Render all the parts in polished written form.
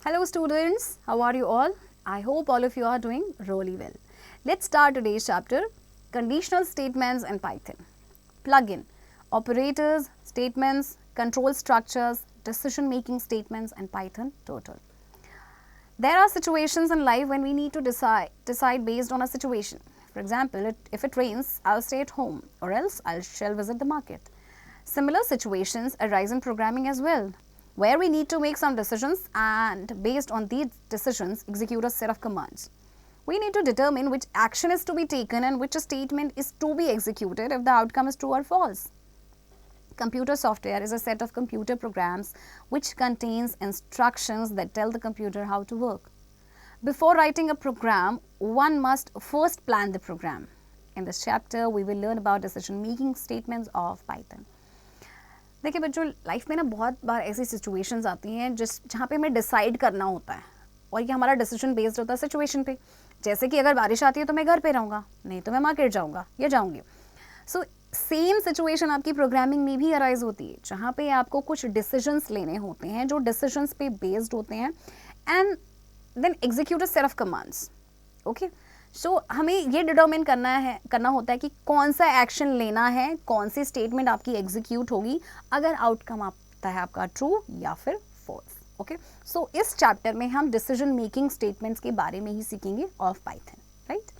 Hello students, how are you all? I hope all of you are doing really well. Let's start today's chapter, conditional statements in Python. Plugin, operators, statements, control structures, decision making statements in Python total. There are situations in life when we need to decide based on a situation. For example, if it rains, I'll stay at home or else I shall visit the market. Similar situations arise in programming as well, where we need to make some decisions and based on these decisions execute a set of commands. We need to determine which action is to be taken and which statement is to be executed if the outcome is true or false. Computer software is a set of computer programs which contains instructions that tell the computer how to work. Before writing a program, one must first plan the program. In this chapter, we will learn about decision making statements of Python. देखिए बच्चों, life में ना बहुत बार ऐसी situations आती हैं जहाँ पे हमें डिसाइड करना होता है और ये हमारा डिसीजन बेस्ड होता है सिचुएशन पे. जैसे कि अगर बारिश आती है तो मैं घर पे रहूँगा, नहीं तो मैं मार्केट जाऊँगा या जाऊँगी. सो सेम सिचुएशन आपकी प्रोग्रामिंग में भी अराइज होती है जहाँ पे आपको कुछ डिसीजंस लेने होते हैं जो डिसीजंस पे बेस्ड होते हैं and then execute a set of commands. Okay, so हमें ये डिटरमिन करना होता है कि कौन सा एक्शन लेना है, कौन सी स्टेटमेंट आपकी एग्जीक्यूट होगी अगर आउटकम आता है आपका ट्रू या फिर फॉल्स. ओके, सो इस चैप्टर में हम डिसीजन मेकिंग स्टेटमेंट्स के बारे में ही सीखेंगे of Python. Right.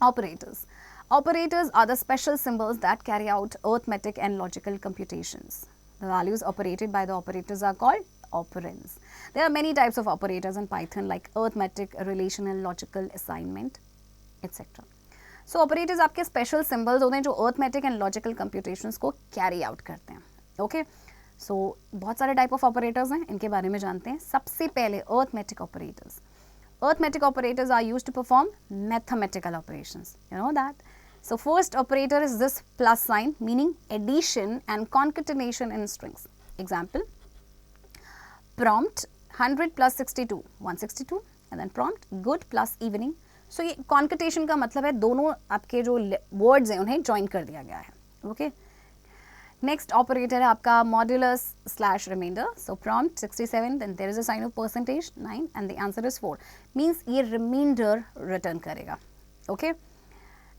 Operators. Operators are the special symbols that carry out arithmetic and logical computations. The values operated by the operators are called operands. There are many types of operators in Python like arithmetic, relational, logical, assignment, etc. So operators आपके special symbols होते हैं जो arithmetic and logical computations को carry out करते हैं. Okay? So बहुत सारे type of operators हैं, इनके बारे में जानते हैं. सबसे पहले arithmetic operators. Arithmetic operators are used to perform mathematical operations. You know that. So first operator is this plus sign, meaning addition and concatenation in strings. Example, prompt 100 plus 62, 162, and then prompt good plus evening. So ये concatenation का मतलब है दोनों आपके जो words हैं उन्हें join कर दिया गया है. Okay. Next operator है आपका modulus slash remainder. So prompt 67, then there is a sign of percentage 9 and the answer is 4. Means ये remainder return करेगा. Okay.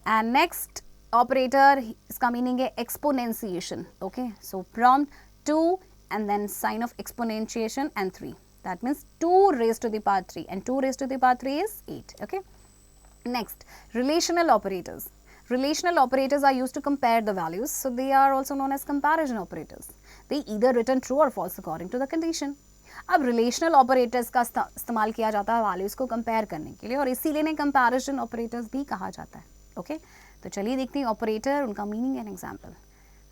And next operator, इसका meaning है exponentiation. Okay. So prompt 2 and then sign of exponentiation and 3. That means 2 raised to the power 3 and 2 raised to the power 3 is 8. Okay. Next, relational operators. Relational operators are used to compare the values, so they are also known as comparison operators. They either return true or false according to the condition. अब relational operators का इस्तेमाल किया जाता है values को compare करने के लिए और इसीलिए इन्हें comparison operators भी कहा जाता है. Okay? तो चलिए देखते हैं operator, उनका meaning and example.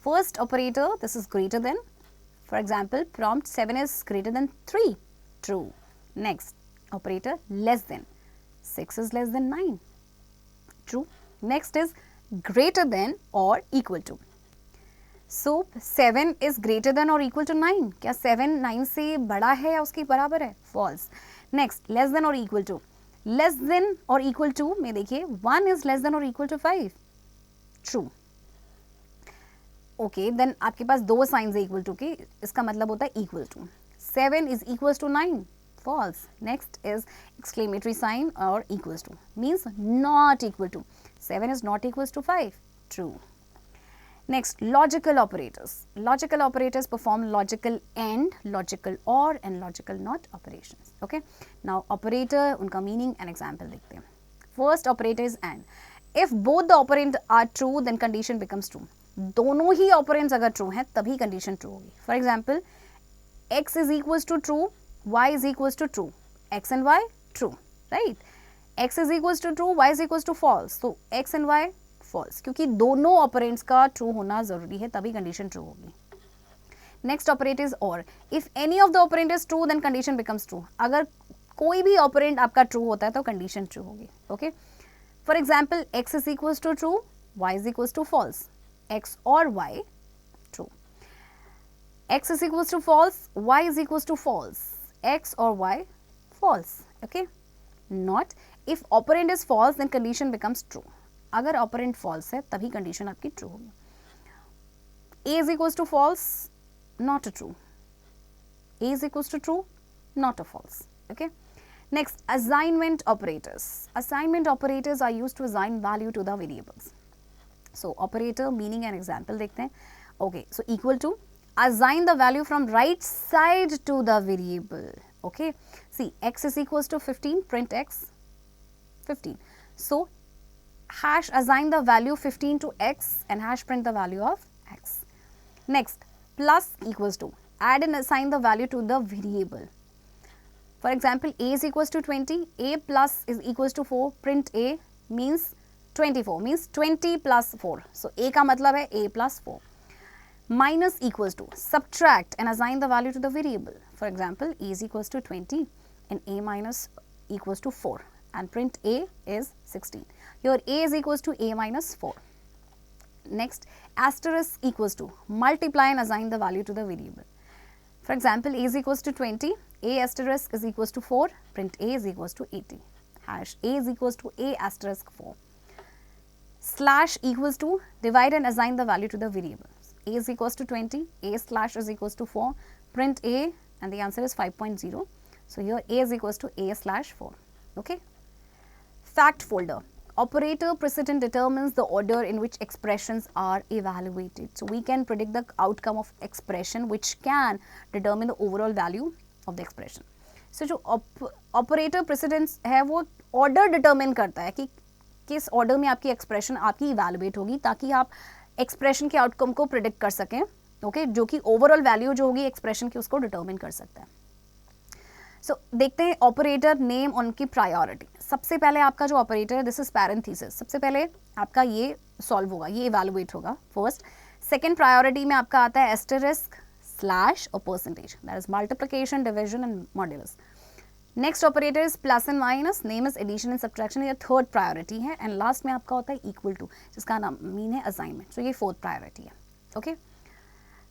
First operator, this is greater than. For example, prompt 7 is greater than 3. True. Next, operator less than. 6 is less than 9. True. Next is greater than or equal to. So 7 is greater than or equal to 9. क्या 7 9 से बड़ा है या उसके बराबर है? False. Next, less than or equal to. Less than or equal to में देखिए 1 is less than or equal to 5. True. Okay, then आपके पास दो signs है equal to के, इसका मतलब होता है equal to. 7 is equals to 9. False. Next is exclamatory sign or equals to. Means not equal to. 7 is not equals to 5. True. Next, logical operators. Logical operators perform logical and, logical or and logical not operations. Okay. Now operator, उनका meaning and example देखते हैं. First operator is and. If both the operands are true, then condition becomes true. दोनों ही operands अगर true हैं तभी condition true होगी. For example, x is equals to true, y is equals to true. X and y true, right? X is equals to true, y is equals to false. So x and y false क्योंकि दोनों operands का true होना जरूरी है तभी condition true होगी. Next operator is or. If any of the operand is true then condition becomes true. अगर कोई भी ऑपरेंट आपका ट्रू होता है तो कंडीशन ट्रू होगी. Okay. For example x is equals to true, y is equals to false. x or y true. x is equals to false, y is equals to false. X or y false. Okay. Not if operand is false then condition becomes true. अगर operand false है तभी condition आपकी true होगी. A is equals to false, not a true. A is equals to true, not a false. Okay. Next, assignment operators. Assignment operators are used to assign value to the variables. So operator meaning and example देखते हैं. Okay, so equal to, assign the value from right side to the variable. Okay, see x is equals to 15, print x 15. So hash assign the value 15 to x and hash print the value of x. Next, plus equals to, add and assign the value to the variable. For example, a is equals to 20, a plus is equals to 4, print a means 24, means 20 plus 4. So a का मतलब है a plus 4. Minus equals to, subtract and assign the value to the variable. For example, a is equals to 20 and a minus equals to 4 and print a is 16. Here a is equals to a minus 4. Next, asterisk equals to, multiply and assign the value to the variable. For example, a is equals to 20, a asterisk is equals to 4, print a is equals to 80. Hash a is equals to a asterisk 4. Slash equals to, divide and assign the value to the variables. A is equals to 20, a slash is equals to 4, print a and the answer is 5.0. So here a is equals to a slash 4. Okay. Fact folder. Operator precedent determines the order in which expressions are evaluated. So we can predict the outcome of expression which can determine the overall value of the expression. So जो operator precedence है वो order determine करता है कि किस order में आपकी expression आपकी evaluate होगी ताकि आप expression के outcome को predict कर सकें. Okay, जो कि overall value जो होगी expression की उसको determine कर सकता है. So, देखते हैं ऑपरेटर नेम उनकी प्रायोरिटी. सबसे पहले आपका जो ऑपरेटर है दिस इज पैरेंथेसिस. सबसे पहले आपका ये सॉल्व होगा, ये इवैल्यूएट होगा फर्स्ट. सेकंड प्रायोरिटी में आपका आता है एस्टेरिस्क, स्लैश और percentage, that is multiplication, division and modulus. Next operator is plus and minus, name is addition and subtraction, ये थर्ड प्रायोरिटी है. एंड लास्ट में आपका होता है इक्वल टू, जिसका नाम मीन है असाइनमेंट. सो ये फोर्थ प्रायोरिटी है. Okay.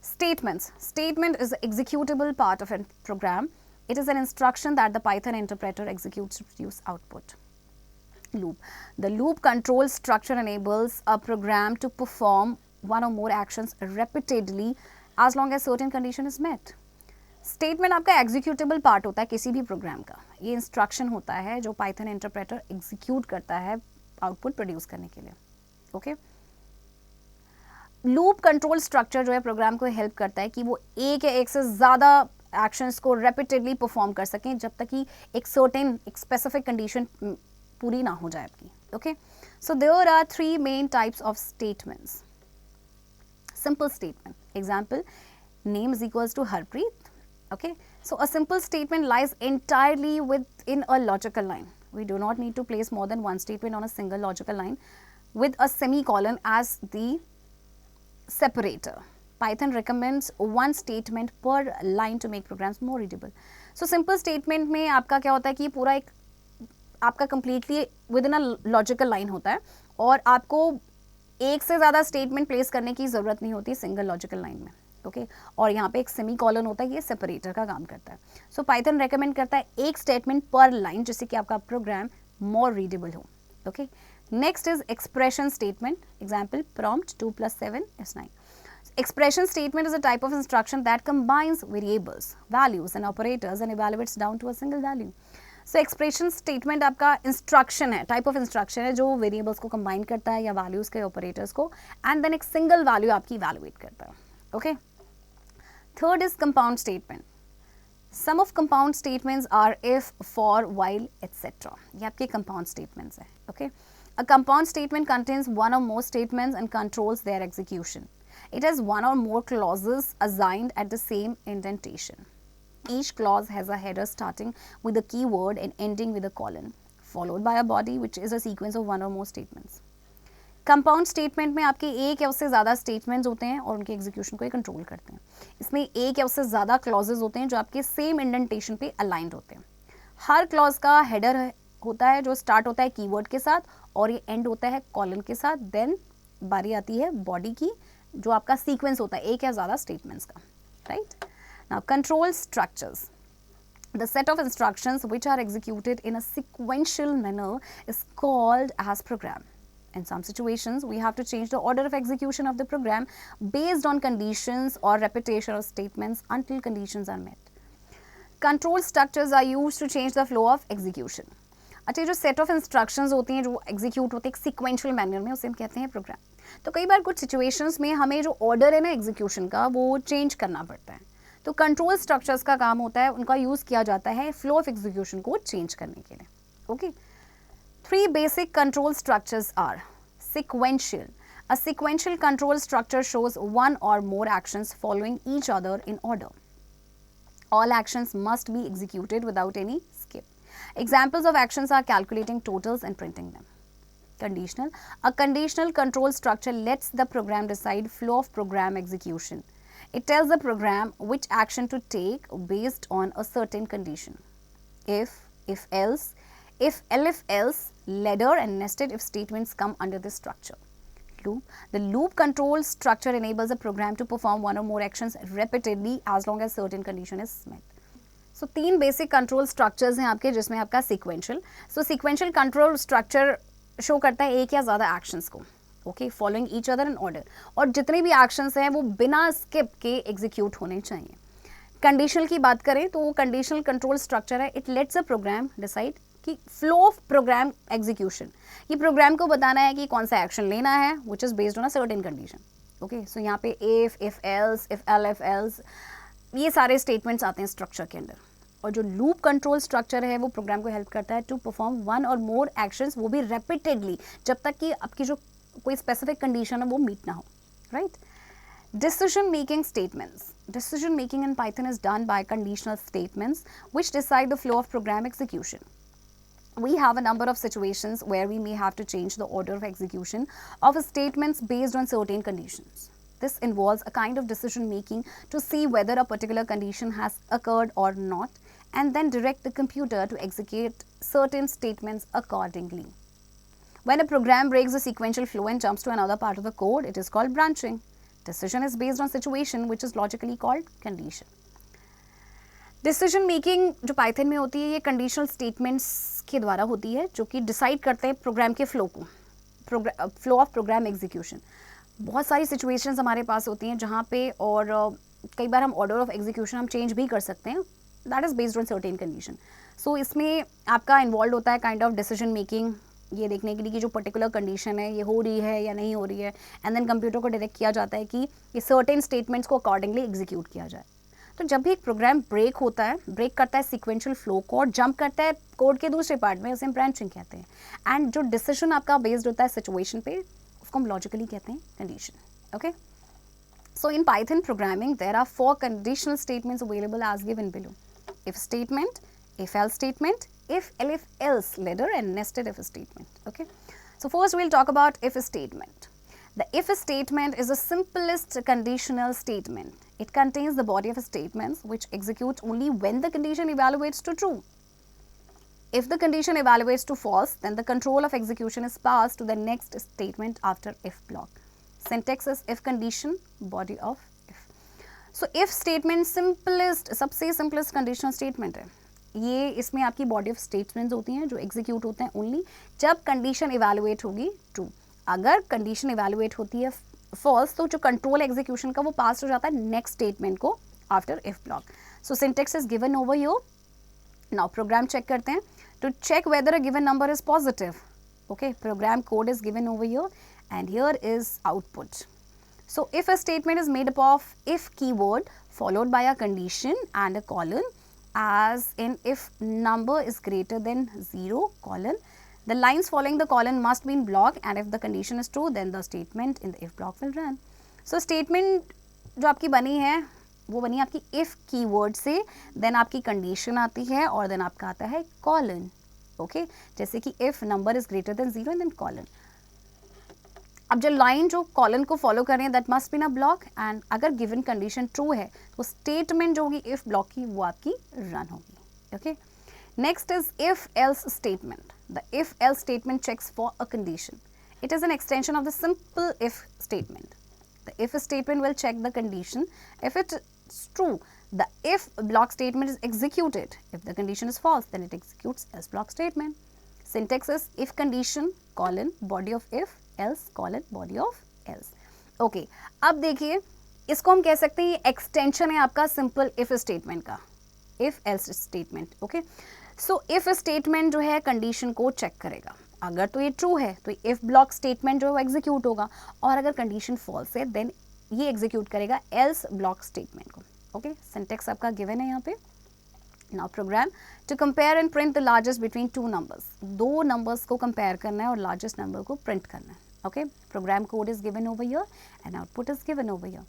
Statements. Statement is executable part of a program. It is an instruction that the Python interpreter executes to produce output. Loop. The loop control structure enables a program to perform one or more actions repeatedly as long as certain condition is met. Statement आपका executable part होता है किसी भी program का. ये instruction होता है जो Python interpreter execute करता है output produce करने के लिए. Okay? Loop control structure जो है program को help करता है कि वो एक या एक से ज़्यादा एक्शंस को रेपिटेडली परफॉर्म कर सकें जब तक कि एक सर्टेन एक स्पेसिफिक कंडीशन पूरी ना हो जाए आपकी. Okay. So there are three main types of statements. Simple statement. Example, name is equals to Harpreet. Okay. So a simple statement lies entirely within a logical line. We do not need to place more than one statement on a single logical line with a semicolon as the separator. Python recommends one statement per line to make programs more readable. So simple statement में आपका क्या होता है कि पूरा एक आपका completely within a logical line होता है और आपको एक से ज़्यादा statement place करने की ज़रूरत नहीं होती single logical line में. ओके. और यहाँ पे एक सेमीकोलन होता है, ये सेपरेटर का काम करता है. सो पाइथन रेकमेंड करता है एक स्टेटमेंट पर लाइन जिससे कि आपका प्रोग्राम मोर रीडेबल हो. Okay. Next is expression statement. Example, prompt 2 + 7 = 9. Expression statement is a type of instruction that combines variables, values and operators and evaluates down to a single value. So expression statement आपका instruction है, type of instruction है जो variables को combine करता है या values के operators को and then एक single value आपकी evaluate करता है. Okay. Third is compound statement. Some of compound statements are if, for, while, etc. ये आपके compound statements हैं. Okay. A compound statement contains one or more statements and controls their execution. It has one or more clauses assigned at the same indentation. Each clause has a header starting with a keyword and ending with a colon, followed by a body which is a sequence of one or more statements. Compound statement में आपके एक या उससे ज़्यादा statements होते हैं और उनके execution को कंट्रोल करते हैं. इसमें एक या उससे ज़्यादा clauses होते हैं जो आपके same indentation पे aligned होते हैं. हर clause का header होता है जो start होता है keyword के साथ और ये end होता है colon के साथ. Then बारी आती है body की जो आपका सीक्वेंस होता है एक या ज़्यादा स्टेटमेंट्स का. Right. Now control structures. The set of instructions which are executed in a sequential manner is called as program. In some situations, we have to change the order of execution of the program based on conditions or repetition of statements until conditions are met. Control structures are used to change the flow of execution. अच्छा, जो set of instructions होती हैं जो execute होते हैं sequential manner में, उसे हम कहते हैं प्रोग्राम. तो कई बार कुछ सिचुएशंस में हमें जो ऑर्डर है ना एग्जीक्यूशन का वो चेंज करना पड़ता है. तो कंट्रोल स्ट्रक्चर्स का काम होता है, उनका यूज़ किया जाता है फ्लो ऑफ एग्जीक्यूशन को चेंज करने के लिए. Okay, 3 basic control structures are sequential. A sequential control structure shows one or more actions following each other in order. All actions must be executed without any skip. Examples of actions are calculating totals and printing them. Conditional. A conditional control structure lets the program decide flow of program execution. It tells the program which action to take based on a certain condition. If else, if else, ladder and nested if statements come under this structure. Loop. The loop control structure enables a program to perform one or more actions repeatedly as long as certain condition is met. So 3 basic control structures हैं आपके, जिसमें आपका sequential. So sequential control structure show करता है एक या ज़्यादा actions को. Okay, following each other in order, और जितने भी एक्शंस हैं वो बिना स्किप के एग्जीक्यूट होने चाहिए. कंडीशनल की बात करें तो वो कंडीशनल कंट्रोल स्ट्रक्चर है. It lets a program decide कि फ्लो ऑफ प्रोग्राम एग्जीक्यूशन, ये प्रोग्राम को बताना है कि कौन सा एक्शन लेना है which is based on a certain condition. Okay, so यहाँ पे इफ एल्स, इफ एल्स, ये सारे स्टेटमेंट्स आते हैं स्ट्रक्चर के अंदर. और जो लूप कंट्रोल स्ट्रक्चर है वो प्रोग्राम को हेल्प करता है टू परफॉर्म वन और मोर एक्शंस, वो भी रेपिटेडली, जब तक कि आपकी जो कोई स्पेसिफिक कंडीशन है वो मीट ना हो. Right. Decision making statements. Decision making in Python is done by conditional statements which decide the flow of program execution. We have a number of situations where we may have to change the order of execution of statements based on certain conditions. This involves a kind of decision making to see whether a particular condition has occurred or not, and then direct the computer to execute certain statements accordingly. When a program breaks the sequential flow and jumps to another part of the code, it is called branching. Decision is based on situation which is logically called condition. Decision making जो Python में होती है ये conditional statements के द्वारा होती है, जो कि डिसाइड करते हैं प्रोग्राम के फ्लो को, फ्लो ऑफ प्रोग्राम एग्जीक्यूशन. बहुत सारी सिचुएशंस हमारे पास होती हैं जहाँ पे, और कई बार हम ऑर्डर ऑफ एग्जीक्यूशन हम चेंज भी कर सकते हैं. That is based on certain condition. So इसमें आपका इन्वॉल्व होता है काइंड ऑफ डिसीजन मेकिंग, ये देखने के लिए कि जो पर्टिकुलर कंडीशन है ये हो रही है या नहीं हो रही है, एंड देन कंप्यूटर को डायरेक्ट किया जाता है कि ये सर्टेन स्टेटमेंट्स को अकॉर्डिंगली एग्जीक्यूट किया जाए. तो जब भी एक प्रोग्राम ब्रेक होता है, ब्रेक करता है सीक्वेंशियल फ्लो को और जंप करता है कोड के दूसरे पार्ट में, उसे हम ब्रांचिंग कहते हैं. एंड जो डिसीजन आपका बेस्ड होता है सिचुएशन पे, उसको हम लॉजिकली कहते हैं condition. Okay, so in Python programming there are 4 conditional statements available as given below. If statement, if else statement, if else ladder, and nested if statement. Okay, so first we'll talk about if statement. The if statement is the simplest conditional statement. It contains the body of statements which execute only when the condition evaluates to true. If the condition evaluates to false, then the control of execution is passed to the next statement after if block. Syntax is if condition, body of if. So if statement simplest, सबसे simplest conditional statement है. ये इसमें आपकी body of statements होती हैं जो execute होते हैं ओनली जब कंडीशन इवैल्यूएट होगी ट्रू. अगर कंडीशन इवैल्यूएट होती है फॉल्स, तो जो कंट्रोल एग्जीक्यूशन का वो पास हो जाता है नेक्स्ट स्टेटमेंट को after if block. So syntax is given over your. Now program check करते हैं to check whether a given number is positive. Okay, program code is given over your and here is output. So if a statement is made up of if keyword followed by a condition and a colon, as in if number is greater than 0 colon, the lines following the colon must be in block, and if the condition is true then the statement in the if block will run. So statement जो आपकी बनी है वो बनी आपकी if keyword से, then आपकी condition आती है और then आपका आता है colon. ओके, जैसे कि if number is greater than 0 and then colon. अब जो लाइन जो कॉलन को फॉलो कर रहे हैं that must be in a block, and अगर गिवन कंडीशन ट्रू है तो स्टेटमेंट जो होगी इफ ब्लॉक की वो आपकी रन होगी. Okay, next is if else statement. The if else statement checks for a condition. It is an extension of the simple if statement. The if statement will check the condition. If it is true, the if block statement is executed. If the condition is false, then it executes else block statement. Syntax is if condition colon body of if else colon body of else. Okay, अब देखिए इसको हम कह सकते हैं ये extension है आपका सिंपल इफ स्टेटमेंट का. If else statement. Okay, so if statement जो है कंडीशन को चेक करेगा, अगर तो ये ट्रू है तो इफ ब्लॉक स्टेटमेंट जो है वो एग्जीक्यूट होगा, और अगर कंडीशन फॉल्स है देन ये एग्जीक्यूट करेगा एल्स ब्लॉक स्टेटमेंट को। ओके, सिंटेक्स आपका गिवन है यहाँ पे। Now program to compare and print the largest between two numbers, दो नंबर्स को कंपेयर करना है और लार्जेस्ट नंबर को प्रिंट करना है। Okay, program code is given over here and output is given over here.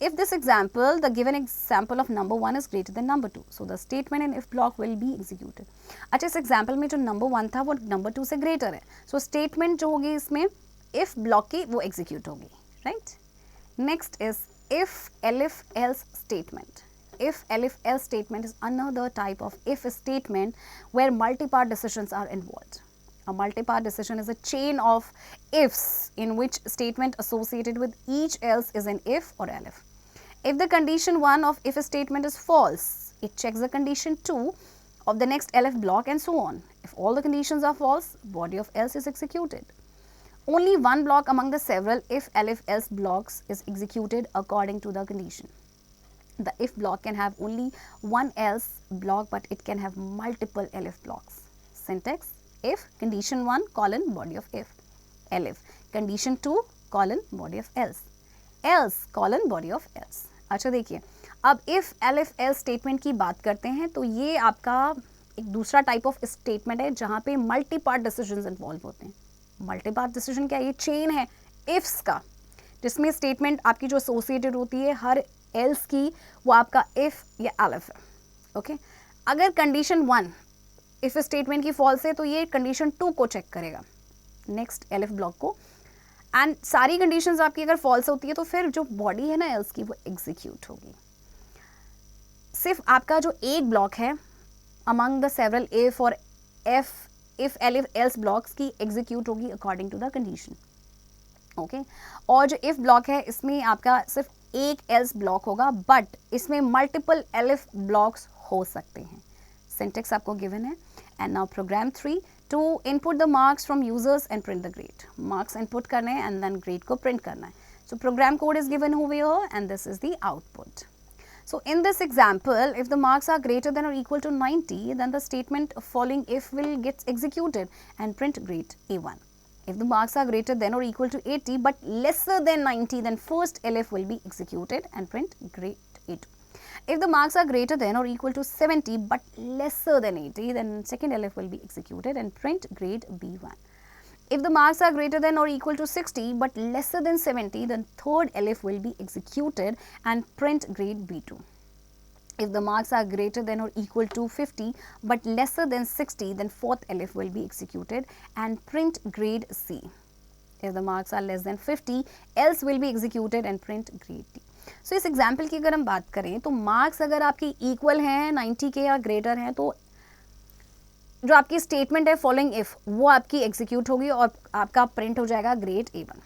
If this example, the given example of number 1 is greater than number 2, so the statement in if block will be executed. अच्छा, इस example में जो number 1 था वो number 2 से greater है, so statement जो होगी इसमें if block की वो execute होगी, right? Next is if elif else statement. If elif else statement is another type of if statement where multi-part decisions are involved. A multi-part decision is a chain of ifs in which statement associated with each else is an if or elif. If the condition 1 of if a statement is false, it checks the condition 2 of the next elif block and so on. If all the conditions are false, body of else is executed. Only one block among the several if elif else blocks is executed according to the condition. The if block can have only one else block, but it can have multiple elif blocks. Syntax: if condition 1 colon body of if, elif condition 2 colon body of else, else colon body of else. अच्छा देखिए, अब if elif else statement की बात करते हैं तो ये आपका एक दूसरा टाइप ऑफ स्टेटमेंट है जहाँ पे मल्टी पार्ट डिसीजंस इन्वॉल्व होते हैं। मल्टी पार्ट डिसीजन क्या है? ये चेन है इफ्स का, जिसमें स्टेटमेंट आपकी जो एसोसिएटेड होती है हर एल्स की वो आपका इफ या एलिफ है। ओके, अगर कंडीशन 1 इफ स्टेटमेंट की फॉल्स है तो ये कंडीशन 2 को चेक करेगा, नेक्स्ट एलिफ ब्लॉक को, एंड सारी कंडीशंस आपकी अगर फॉल्स होती है तो फिर जो बॉडी है ना एल्स की वो एग्जीक्यूट होगी। सिर्फ आपका जो एक ब्लॉक है अमंग द सेवरल इफ और एफ इफ एलिफ एल्स ब्लॉक्स की एग्जीक्यूट होगी according to the condition. Okay, और जो इफ ब्लॉक है इसमें आपका सिर्फ एक एल्स ब्लॉक होगा, बट इसमें मल्टीपल एलिफ ब्लॉक्स हो सकते हैं। सिंटेक्स आपको गिवन है। And now program 3 to input the marks from users and print the grade. Marks input करने हैं एंड देन ग्रेड को प्रिंट करना है। So program code is given over here and this is the output. So in this example, if the marks are greater than or equal to 90, then the statement following if will get executed and print grade A1. If the marks are greater than or equal to 80 but lesser than 90, then first elif will be executed and print grade A2. If the marks are greater than or equal to 70 but lesser than 80, then second elif will be executed and print grade B1. If the marks are greater than or equal to 60 but lesser than 70, then third elif will be executed and print grade B2. If the marks are greater than or equal to 50 but lesser than 60, then fourth elif will be executed and print grade C. If the marks are less than 50, else will be executed and print grade D. So इस example की अगर हम बात करें तो marks अगर आपकी equal हैं 90 के या ग्रेटर हैं तो जो आपकी स्टेटमेंट है फॉलोइंग इफ वो आपकी एग्जीक्यूट होगी और आपका प्रिंट हो जाएगा ग्रेड A1.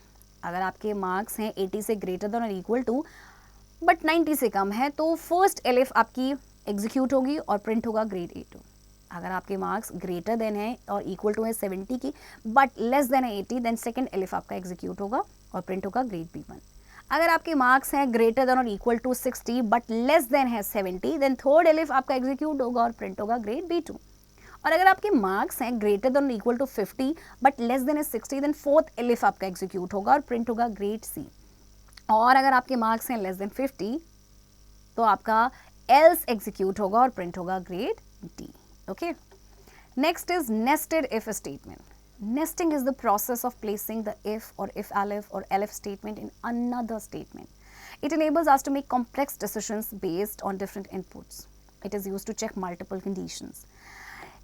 अगर आपके मार्क्स हैं 80 से greater than or equal to but 90 से कम है तो फर्स्ट एलिफ आपकी एग्जीक्यूट होगी और प्रिंट होगा ग्रेड A2. अगर आपके मार्क्स ग्रेटर देन है और इक्वल टू है 70 की बट लेस देन है 80, देन सेकंड एलिफ आपका एग्जीक्यूट होगा और प्रिंट होगा ग्रेड B1. अगर आपके मार्क्स हैं greater than or equal to 60 but less than है 70, देन थर्ड एलिफ आपका एग्जीक्यूट होगा और प्रिंट होगा ग्रेड B2. और अगर आपके मार्क्स हैं greater than equal to 50 but less than है 60, देन फोर्थ एलिफ आपका एग्जीक्यूट होगा और प्रिंट होगा ग्रेड C. और अगर आपके मार्क्स हैं लेस देन 50 तो आपका एल्स एग्जीक्यूट होगा और प्रिंट होगा grade D. Okay, next is nested if statement. Nesting is the process of placing the if or if elif or elif statement in another statement. It enables us to make complex decisions based on different inputs. It is used to check multiple conditions.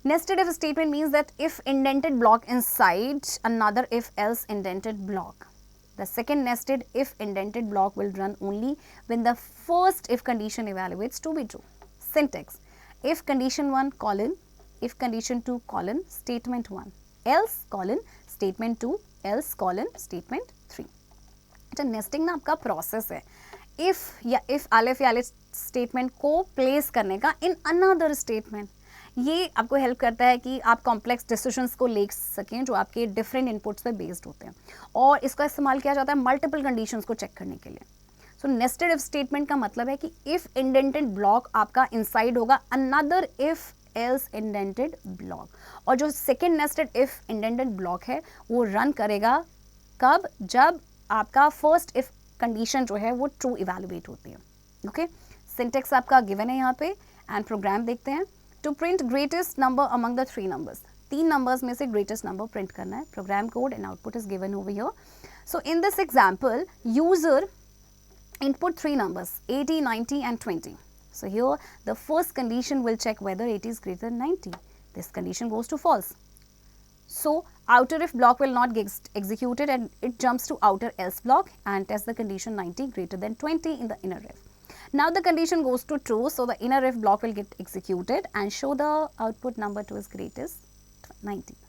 Nested if statement means that if indented block inside another if else indented block. The second nested if indented block will run only when the first if condition evaluates to be true. Syntax: if condition 1 colon, if condition 2 colon, statement 1. else colon statement 2 else colon statement 3. अच्छा, nesting ना आपका process है if या if elif या elif statement को place करने का in another statement. ये आपको हेल्प करता है कि आप कॉम्प्लेक्स डिसीजंस को ले सकें जो आपके डिफरेंट इनपुट्स पे बेस्ड होते हैं, और इसका इस्तेमाल किया जाता है मल्टीपल कंडीशंस को चेक करने के लिए. सो नेस्टेड इफ स्टेटमेंट का मतलब है कि इफ इंडेंटेड ब्लॉक आपका इनसाइड होगा another if else indented block, और जो second nested if indented block है वो रन करेगा कब, जब आपका फर्स्ट इफ कंडीशन जो है वो ट्रू इवेलुएट होती है. ओके, सिंटेक्स आपका गिवन है यहाँ पे एंड प्रोग्राम देखते हैं. To print greatest number among the 3 numbers, 3 numbers में से ग्रेटेस्ट नंबर प्रिंट करना है. Program code and output is given over here. So in this example user input 3 numbers 80, 90 and 20. So here the first condition will check whether 80 is greater than 90. This condition goes to false. So outer if block will not get executed and it jumps to outer else block and tests the condition 90 greater than 20 in the inner if. Now the condition goes to true, so the inner if block will get executed and show the output number to is greatest 90.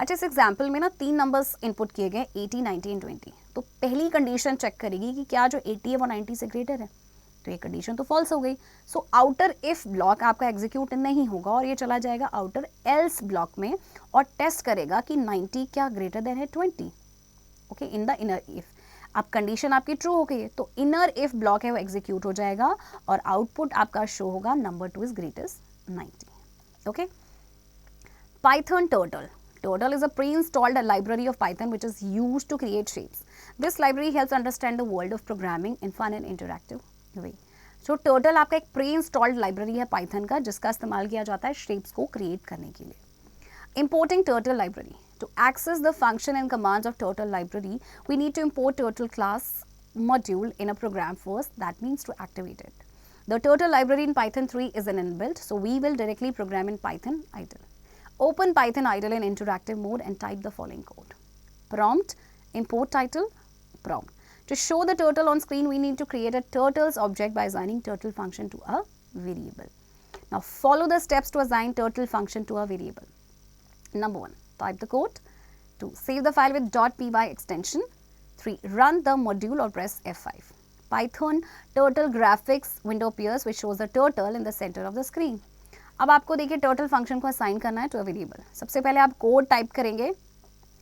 अच्छा, इस example में ना 3 numbers input किए गए 80, 90 and 20. तो पहली condition check करेगी कि क्या जो 80 है वो 90 से ग्रेटर है, तो ये कंडीशन तो फॉल्स हो गई. सो आउटर इफ ब्लॉक आपका एग्जीक्यूट नहीं होगा और ये चला जाएगा आउटर एल्स ब्लॉक में और टेस्ट करेगा कि 90 क्या ग्रेटर देन है 20. Okay, in the inner if. अब कंडीशन आपकी ट्रू हो गई है तो इनर इफ ब्लॉक है वो एग्जीक्यूट हो जाएगा और आउटपुट आपका शो होगा number 2 is greatest 90. Okay, Python turtle. Turtle is a pre-installed library of Python which is used to create shapes. This library helps understand the world of programming in fun and interactive way. So Turtle आपका एक pre-installed library है Python का जिसका इस्तेमाल किया जाता है shapes को create करने के लिए. Importing Turtle library. To access the function and commands of Turtle library, we need to import Turtle class module in a program first. That means to activate it. The Turtle library in Python 3 is an inbuilt, so we will directly program in Python idle. Open Python idle in interactive mode and type the following code. Prompt, import title, prompt. To show the turtle on screen, we need to create a turtles object by assigning turtle function to a variable. Now follow the steps to assign turtle function to a variable. Number 1, type the code. 2, save the file with .py extension. 3, run the module or press F5. Python turtle graphics window appears which shows the turtle in the center of the screen. अब आपको देखिए turtle function को assign करना है to a variable. सबसे पहले आप code type करेंगे,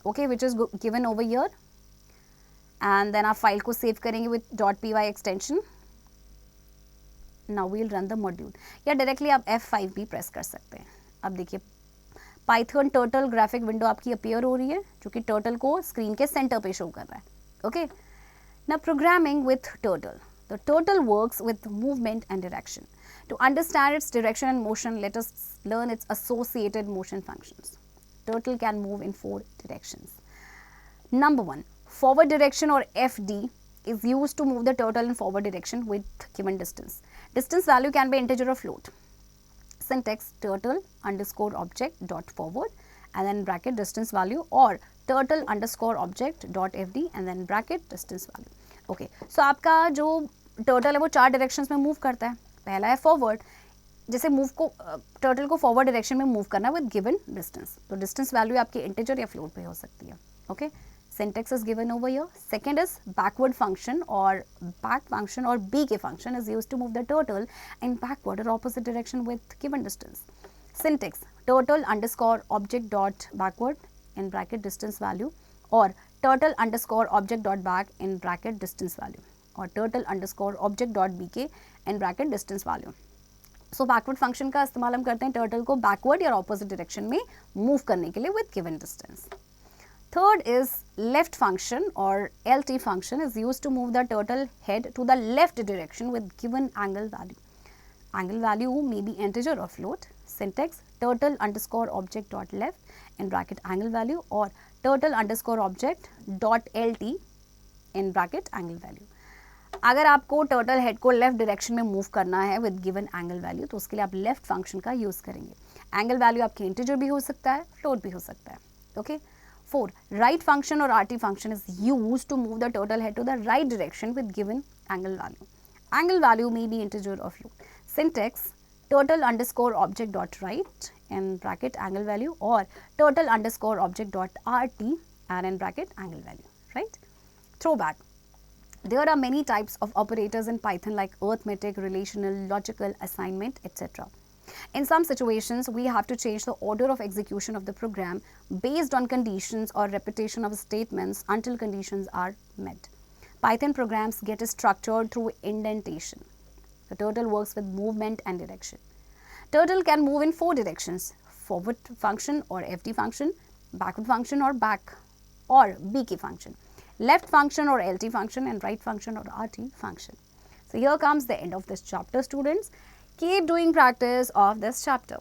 okay, which is given over here, and then आप फाइल को सेव करेंगे with .py extension. Now we will run the module, या डायरेक्टली आप F5 भी प्रेस कर सकते हैं. अब देखिए पाइथन टर्टल ग्राफिक विंडो आपकी अपीयर हो रही है जो कि टर्टल को स्क्रीन के सेंटर पे शो कर रहा है. Okay, now programming with turtle. The turtle works with movement and direction. To understand its direction and motion, let us learn its associated motion functions. Turtle can move in 4 directions. Number 1, forward direction or FD is used to move the turtle in forward direction with given distance. Distance value can be integer or float. Syntax, turtle underscore object dot forward and then bracket distance value, or turtle underscore object dot FD and then bracket distance value. Okay, so आपका जो turtle है वो 4 directions में move करता है. पहला है forward, जैसे मूव को टर्टल को फॉरवर्ड डायरेक्शन में मूव करना है विद गिवन डिस्टेंस, तो डिस्टेंस वैल्यू आपकी इंटीजर या फ्लोट पे हो सकती है. Okay, syntax is given over here. Second is backward function और बैक फंक्शन और B K function is used to move the turtle in backward और opposite direction with given distance. Syntax, turtle underscore object dot backward in bracket distance value, और turtle underscore object dot back in bracket distance value, और turtle underscore object dot bk in bracket distance value. So backward function का इस्तेमाल हम करते हैं turtle को backward या opposite direction में move करने के लिए with given distance. Third is left function or LT function is used to move the turtle head to the left direction with given angle value. Angle value may be integer or float. Syntax, turtle underscore object dot left in bracket angle value, or turtle underscore object dot LT in bracket angle value. अगर आपको turtle head को left direction में move करना है with given angle value तो उसके लिए आप लेफ्ट फंक्शन का यूज करेंगे. एंगल वैल्यू आपके इंटीजर भी हो सकता है, फ्लोट भी हो सकता है. ओके, 4, राइट फंक्शन और RT function is use to move the turtle head to the right direction with given angle value. Angle value may be integer और float. Syntax, turtle underscore object dot right in bracket angle value, or turtle underscore object dot RT and in bracket angle value, right? Throwback. There are many types of operators in Python like arithmetic, relational, logical, assignment, etc. In some situations, we have to change the order of execution of the program based on conditions or repetition of statements until conditions are met. Python programs get structured through indentation. The turtle works with movement and direction. Turtle can move in 4 directions: forward function or FD function, backward function or BK function, left function or LT function, and right function or RT function. So here comes the end of this chapter, students. Keep doing practice of this chapter.